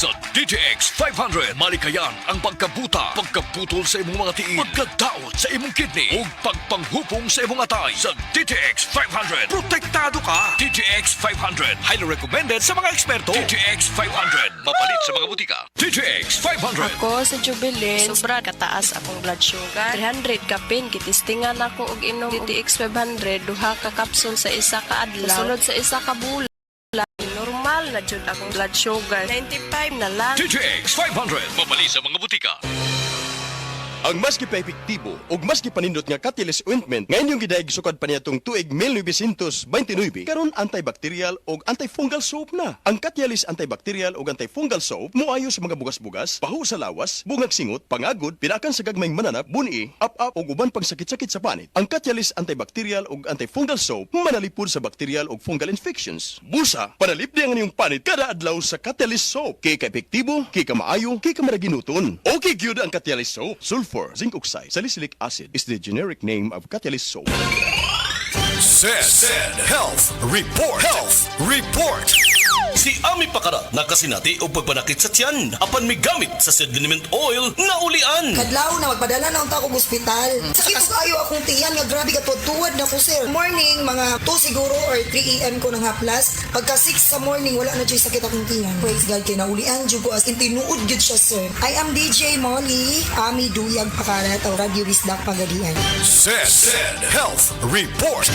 Sa DTX 500, malikayan ang pagkabuta, pagkaputol sa imong mga tiil, pagkadaot sa imong kidney, ug pagpanghupong sa imong atay. Sa DTX 500, protektado ka. DTX 500, highly recommended sa mga eksperto. DTX 500, mapalit sa mga butika. DTX 500. Ako sa Jubilee, sobra kataas akong blood sugar. 300 kapin, kitistingan ako og inom DTX 500, duha ka kapsul sa isa ka adlaw. Sunod sa isa ka bulan. Normal na jud akong blood sugar. 95 na lang. DTX 500, mapalit sa mga butika. Ang maski pa epektibo ug maski panindot nga Catalyst ointment nga inyong gidaig sukad pa niyatong tuig 1929 karon antibacterial ug antifungal soap na. Ang Catalyst antibacterial ug antifungal soap moayo sa mga bugas-bugas, baho sa lawas, bungag singot, pangagod, pinakan sa gagmayng mananap, buni, up-up ug uban pang sakit-sakit sa panit. Ang Catalyst antibacterial ug antifungal soap manalipod sa bacterial ug fungal infections. Busa, panalip di ang inyong panit kada adlaw sa Catalyst soap. Kay ka epektibo, kay ka maayo, kay ka maraginuton. Okay gyud ang Catalyst soap. Sulfur, zinc oxide, salicylic acid is the generic name of Catalyst soap. Said Health Report. Health Report. Si Ami Pakara nakasinati o pagpanakit sa tiyan apan may gamit sa said liniment oil na ulian. Kadlaw na magpadala na unta akong ospital. Sakit ko kayo akong tiyan nga grabe ka tuwad na ko sir. Morning mga 2 siguro or 3 AM ko nang haplas. Pagka 6 sa morning wala na jud sakit akong tiyan. Praise God kay naulian jud ko as in tinuod jud siya sir. I am DJ Molly, Ami Duyag Pakara o Radio Wisdak Pagadian. Said Health Report.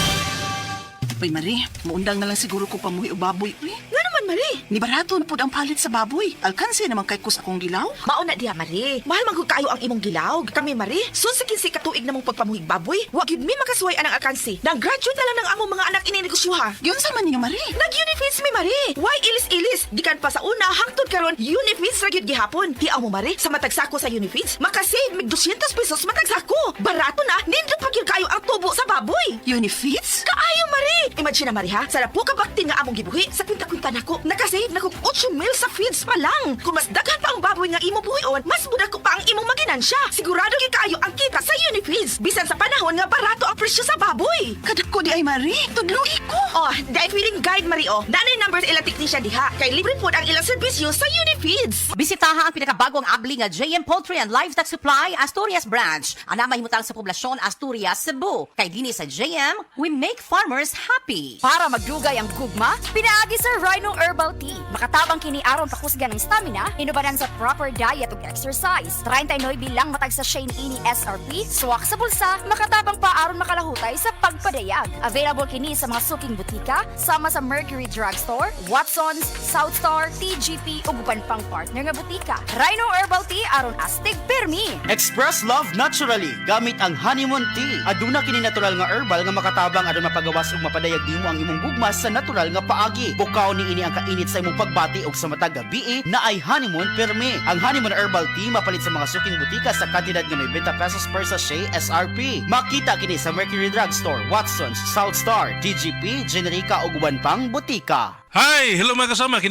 Uy, Marie, maundang na lang siguro ko pamuhi o baboy. Uy, Nga naman, Marie. ni barato na po ang palit sa baboy. Alkansi naman kay kus akong gilaw. Mauna diha, Marie. Mahal man kung kayo ang imong gilaw. Kami, Marie, sunsikin si katuig na mong pagpamuhig baboy. Wag yun mi makasuway anang akansi. Nang-graduate na lang ng among mga anak ininegosyoha. Yun sa man niyo, Marie. Nag-unifeeds mi, Marie. Why ilis-ilis? Dikan pa sa una, hangtod karon unifeeds ra gyud gihapon. Hiaw mo, Marie, sa matag sako sa unifeeds, makasave mig 200 pesos matag sako. Barato na, nindot pa gyud kayo ang tubo sa baboy. Unifeeds? Kaayo, Marie! Imagine na, Marie, ha? Sa po ka baktin nga among gibuhi, sa kwinta-kwinta nako, nakasave na kog 8 mil sa feeds pa lang. Kung mas daghan pa ang baboy nga imo buhion, mas muda ko pa ang imong maginansya. Sigurado gyud kaayo ang kita sa Unifeeds. Bisan sa panahon nga barato ang presyo sa baboy. Kadak ko di ay, Marie. Tudluhi ko. Oh, dahil feeling guide, Marie, oh. Nanay numbers ilang technician diha. Kay libre po ang ilang serbisyo sa Unifeeds. Bisitaha ang pinakabagong abli nga JM Poultry and Livestock Supply Asturias Branch. Ana mahimutang sa poblasyon Asturias, Cebu. Kay dinhi sa JM, we make farmers happy. Para magdugay ang gugma, pinaagi sa Rhino Herbal Tea. Makatabang kini aron pakusgan ng stamina, inubanan sa proper diet ug exercise. 39 bilang matag sa Shane Ini SRP, swak sa bulsa, makatabang pa aron makalahutay sa pagpadayag. Available kini sa mga suking butika, sama sa Mercury Drugstore, Watson's, Southstar, TGP ug uban pang partner nga butika. Rhino Herbal Tea aron astig permi. Express love naturally gamit ang honeymoon tea. Aduna kini natural nga herbal nga makatabang aron mapagawas ug mapadayag nimo ang imong gugma sa natural nga paagi. Bukaw ni ini ang kainit sa imong pagbati ug sa matag gabi na ay honeymoon permi. Ang honeymoon herbal tea mapalit sa mga suking butika sa kantidad nga 90 pesos per sachet SRP. Makita kini sa Mercury Drugstore, Watson's, Southstar, TGP, Generica ug uban pang butika. Hi! Hello mga kasama!